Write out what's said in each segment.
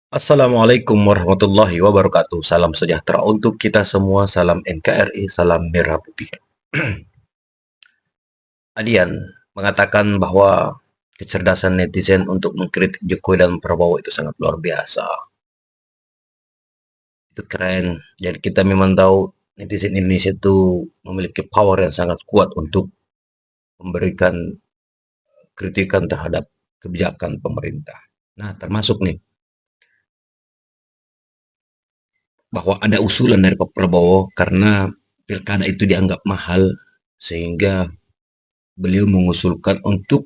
Assalamualaikum warahmatullahi wabarakatuh. Salam sejahtera untuk kita semua. Salam NKRI, salam Merah Putih. Adian mengatakan bahwa kecerdasan netizen untuk mengkritik Jokowi dan Prabowo itu sangat luar biasa. Itu keren. Jadi kita memang tahu netizen Indonesia itu memiliki power yang sangat kuat untuk memberikan kritikan terhadap kebijakan pemerintah. Nah, termasuk nih bahwa ada usulan dari Pak Prabowo karena pilkada itu dianggap mahal sehingga beliau mengusulkan untuk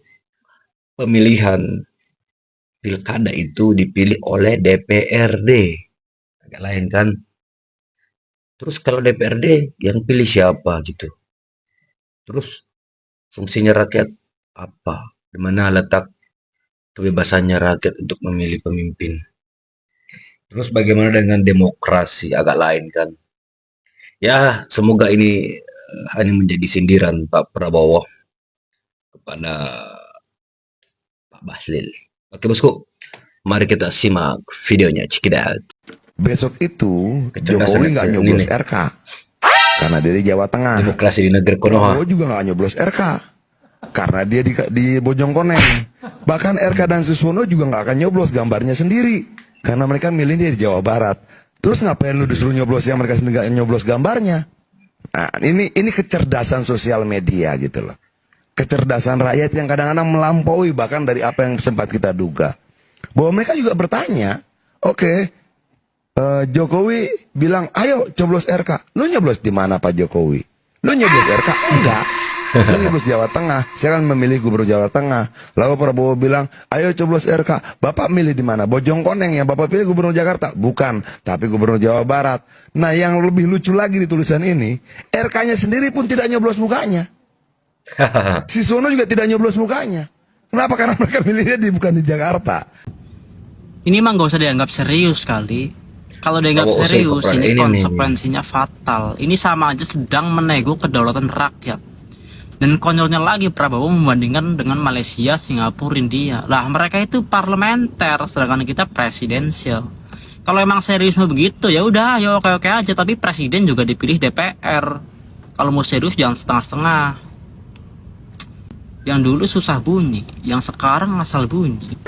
pemilihan pilkada itu dipilih oleh DPRD. Agak lain kan? Terus kalau DPRD yang pilih siapa gitu? Terus fungsinya rakyat apa? Di mana letak kebebasannya rakyat untuk memilih pemimpin? Terus bagaimana dengan demokrasi? Agak lain kan? Ya, semoga ini hanya menjadi sindiran Pak Prabowo kepada Pak Bahlil. Oke bosku, mari kita simak videonya. Check it out. Besok itu Kecerdasan Jokowi nggak ini nyoblos nih. RK karena dia di Jawa Tengah. Demokrasi di negeri Konoha. Prabowo juga nggak nyoblos RK karena dia di Bojongkoneng. Bahkan RK dan Suswono juga nggak akan nyoblos gambarnya sendiri karena mereka milih dia di Jawa Barat. Terus ngapain lu disuruh nyoblos yang mereka sendiri nggak nyoblos gambarnya? Nah, ini kecerdasan sosial media gitu loh. Kecerdasan rakyat yang kadang-kadang melampaui bahkan dari apa yang sempat kita duga. Bahwa mereka juga bertanya, oke, Jokowi bilang, ayo coblos RK. Lu nyoblos di mana Pak Jokowi? Lu nyoblos RK? Enggak. Saya nyoblos Jawa Tengah. Saya kan memilih gubernur Jawa Tengah. Lalu Prabowo bilang, ayo coblos RK. Bapak milih di mana? Bojongkoneng yang Bapak pilih gubernur Jakarta? Bukan, tapi gubernur Jawa Barat. Nah, yang lebih lucu lagi di tulisan ini, RK-nya sendiri pun tidak nyoblos mukanya. Si Sono juga tidak nyoblos mukanya. Kenapa? Karena mereka milihnya bukan di Jakarta. Ini mah nggak usah dianggap serius kali. Kalau dianggap Prabowo usul serius, kepada ini ini nih. konsekuensinya fatal. Ini sama aja sedang menego kedaulatan rakyat. Dan konyolnya lagi Prabowo membandingkan dengan Malaysia, Singapura, India. Lah mereka itu parlementer, sedangkan kita presidensial. Kalau emang serius mau begitu ya udah, ya oke-oke aja. Tapi presiden juga dipilih DPR. Kalau mau serius jangan setengah-setengah. Yang dulu susah bunyi, yang sekarang asal bunyi.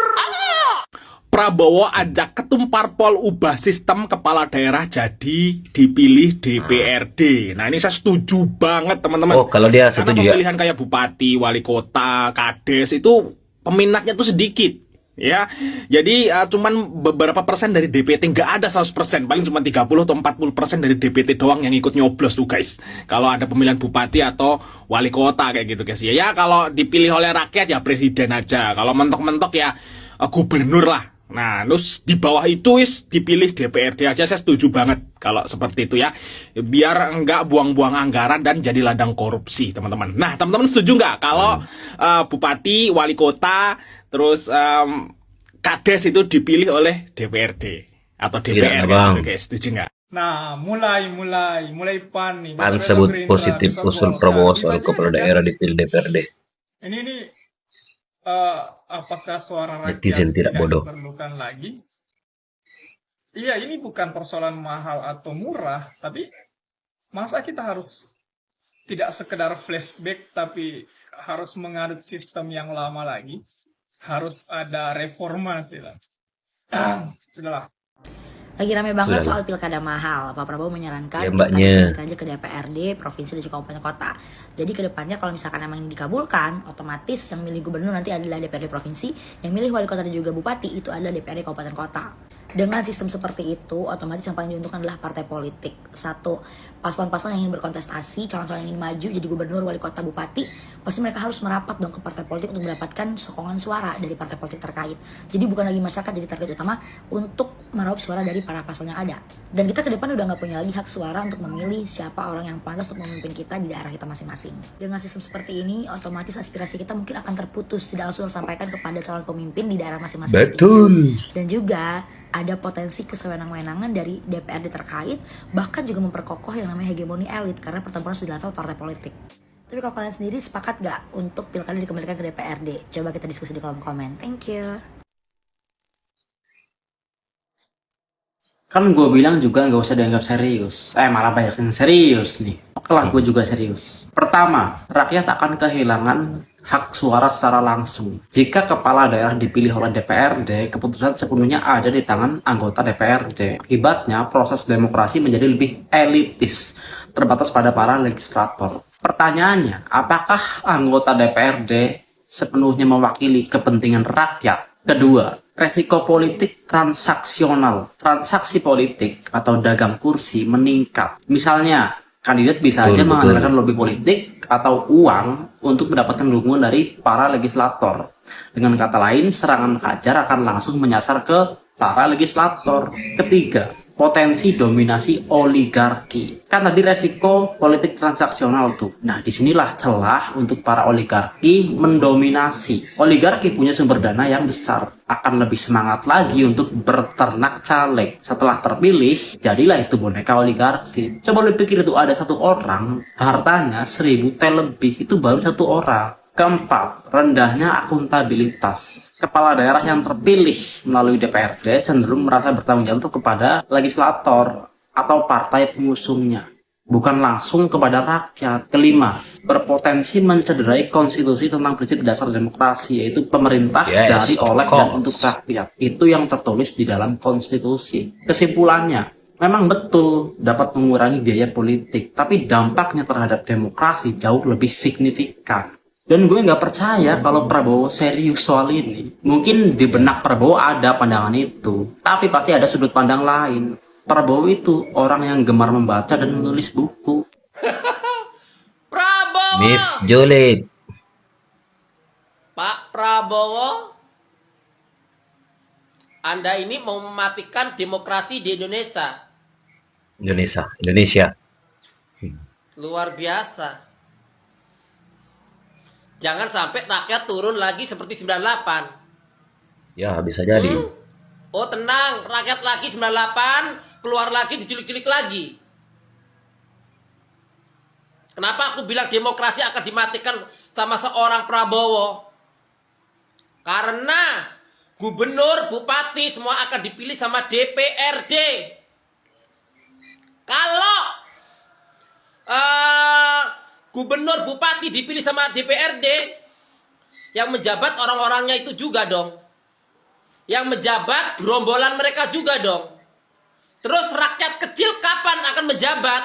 Prabowo ajak ketum parpol ubah sistem kepala daerah jadi dipilih DPRD. Nah ini saya setuju banget teman-teman. Oh, kalau dia Karena setuju ya. pemilihan kayak bupati, wali kota, kades itu peminatnya tuh sedikit. Ya, jadi cuman beberapa persen dari DPT, nggak ada 100%, paling cuma 30 atau 40% dari DPT doang yang ikut nyoblos tuh guys. Kalau ada pemilihan bupati atau wali kota kayak gitu guys ya. Ya kalau dipilih oleh rakyat ya presiden aja. Kalau mentok-mentok ya gubernur lah. Nah, terus di bawah itu dipilih DPRD aja, saya setuju banget kalau seperti itu ya. Biar enggak buang-buang anggaran dan jadi ladang korupsi, teman-teman. Nah, teman-teman setuju nggak kalau bupati, wali kota, terus kades itu dipilih oleh DPRD atau DPR Tidak, Bang. gitu, guys? Setuju nggak? Nah, mulai PAN nih. PAN Besok-besok sebut Gerindra, positif besok usul Golkar. Prabowo Bisa soal jadi kepala kan? daerah dipilih DPRD. Ini apakah suara Netizen rakyat tidak tidak bodoh. diperlukan lagi? Iya, ini bukan persoalan mahal atau murah, tapi masa kita harus tidak sekedar flashback, tapi harus mengadut sistem yang lama lagi? Harus ada reformasi lah. Sudahlah. Lagi rame banget Sudahlah. soal pilkada mahal. Pak Prabowo menyarankan Ya, mbaknya. pilkada aja ke DPRD, provinsi dan juga kabupaten kota. Jadi kedepannya kalau misalkan emang ini dikabulkan, otomatis yang milih gubernur nanti adalah DPRD provinsi, yang milih wali kota dan juga bupati itu adalah DPRD kabupaten kota. Dengan sistem seperti itu, otomatis yang paling diuntungkan adalah partai politik. Satu, paslon-paslon yang ingin berkontestasi, calon-calon yang ingin maju jadi gubernur, wali kota, bupati, pasti mereka harus merapat dong ke partai politik untuk mendapatkan sokongan suara dari partai politik terkait. Jadi bukan lagi masyarakat jadi target utama untuk meraup suara dari para paslon yang ada. Dan kita ke depan udah nggak punya lagi hak suara untuk memilih siapa orang yang pantas untuk memimpin kita di daerah kita masing-masing. Dengan sistem seperti ini, otomatis aspirasi kita mungkin akan terputus, tidak langsung tersampaikan kepada calon pemimpin di daerah masing-masing. Betul. Dan juga ada potensi kesewenang-wenangan dari DPRD terkait, bahkan juga memperkokoh yang namanya hegemoni elit karena pertempuran sudah di level partai politik. Tapi kalau kalian sendiri sepakat gak untuk pilkada dikembalikan ke DPRD? Coba kita diskusi di kolom komen. Thank you. Kan gue bilang juga nggak usah dianggap serius. Malah banyak yang serius nih. Oke lah, gue juga serius. Pertama, rakyat akan kehilangan hak suara secara langsung. Jika kepala daerah dipilih oleh DPRD, keputusan sepenuhnya ada di tangan anggota DPRD. Akibatnya, proses demokrasi menjadi lebih elitis, terbatas pada para legislator. Pertanyaannya, apakah anggota DPRD sepenuhnya mewakili kepentingan rakyat? Kedua, resiko politik transaksional. Transaksi politik atau dagang kursi meningkat. Misalnya, kandidat bisa aja Betul, mengandalkan betul. lobby politik atau uang untuk mendapatkan dukungan dari para legislator. Dengan kata lain, serangan fajar akan langsung menyasar ke para legislator. Ketiga, potensi dominasi oligarki. Kan tadi resiko politik transaksional tuh. Nah, disinilah celah untuk para oligarki mendominasi. Oligarki punya sumber dana yang besar, akan lebih semangat lagi untuk berternak caleg. Setelah terpilih, jadilah itu boneka oligarki. Coba lu pikir itu ada satu orang, hartanya 1000 T lebih, itu baru satu orang. Keempat, rendahnya akuntabilitas. Kepala daerah yang terpilih melalui DPRD cenderung merasa bertanggung jawab kepada legislator atau partai pengusungnya, bukan langsung kepada rakyat. Kelima, berpotensi mencederai konstitusi tentang prinsip dasar demokrasi, yaitu pemerintah Yes, dari, of oleh, dan course. untuk rakyat. Itu yang tertulis di dalam konstitusi. Kesimpulannya, memang betul dapat mengurangi biaya politik, tapi dampaknya terhadap demokrasi jauh lebih signifikan. Dan gue nggak percaya kalau Prabowo serius soal ini. Mungkin di benak Prabowo ada pandangan itu, tapi pasti ada sudut pandang lain. Prabowo itu orang yang gemar membaca dan menulis buku. Prabowo! Miss Julid. Pak Prabowo, Anda ini mau mematikan demokrasi di Indonesia. Indonesia. Luar biasa. Jangan sampai rakyat turun lagi seperti 98. Ya, bisa jadi. Oh tenang, rakyat lagi 98, keluar lagi diculik-culik lagi. Kenapa aku bilang demokrasi akan dimatikan sama seorang Prabowo? Karena gubernur, bupati semua akan dipilih sama DPRD. Kalau gubernur, bupati dipilih sama DPRD, yang menjabat orang-orangnya itu juga dong. Yang menjabat gerombolan mereka juga dong. Terus rakyat kecil kapan akan menjabat?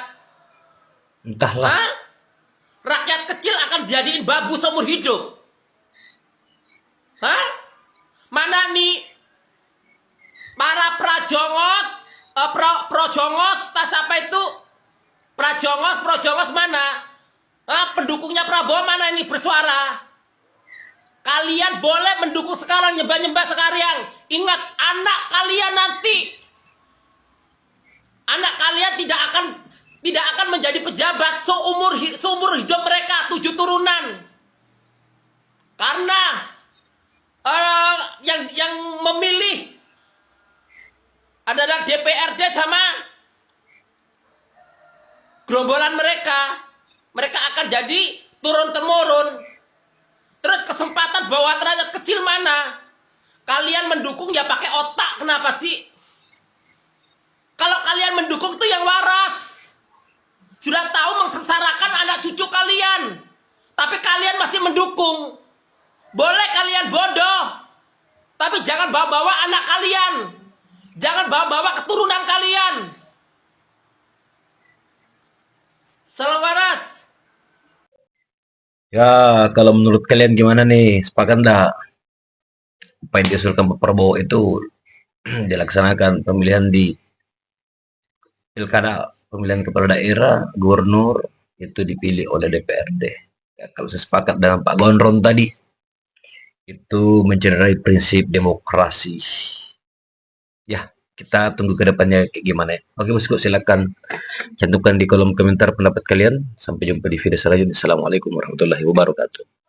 Entahlah. Hah? Rakyat kecil akan dijadiin babu seumur hidup. Hah? Mana nih para prajongos, projongos, tas apa itu? Projongos mana? Pendukungnya Prabowo mana ini bersuara? Kalian boleh mendukung sekarang, nyembah-nyembah sekarang. Ingat, anak kalian nanti, anak kalian tidak akan menjadi pejabat seumur hidup mereka 7 turunan. Karena yang memilih adalah DPRD sama gerombolan mereka. Mereka akan jadi turun-temurun. Terus kesempatan bawa rakyat kecil mana? Kalian mendukung ya pakai otak, kenapa sih? Kalau kalian mendukung tuh yang waras. Sudah tahu mengsengsarakan anak cucu kalian, tapi kalian masih mendukung. Boleh kalian bodoh, tapi jangan bawa-bawa anak kalian. Jangan bawa-bawa keturunan kalian. Salam waras. Ya, kalau menurut kalian gimana nih? Sepakat nggak apa yang diusulkan Pak Prabowo itu dilaksanakan pemilihan di pilkada, pemilihan kepala daerah, gubernur itu dipilih oleh DPRD. Ya, kalau saya sepakat dengan Pak Gondron tadi, itu mencederai prinsip demokrasi. Ya, kita tunggu ke depannya kayak gimana ya. Oke bosku, silakan cantumkan di kolom komentar pendapat kalian. Sampai jumpa di video selanjutnya. Assalamualaikum warahmatullahi wabarakatuh.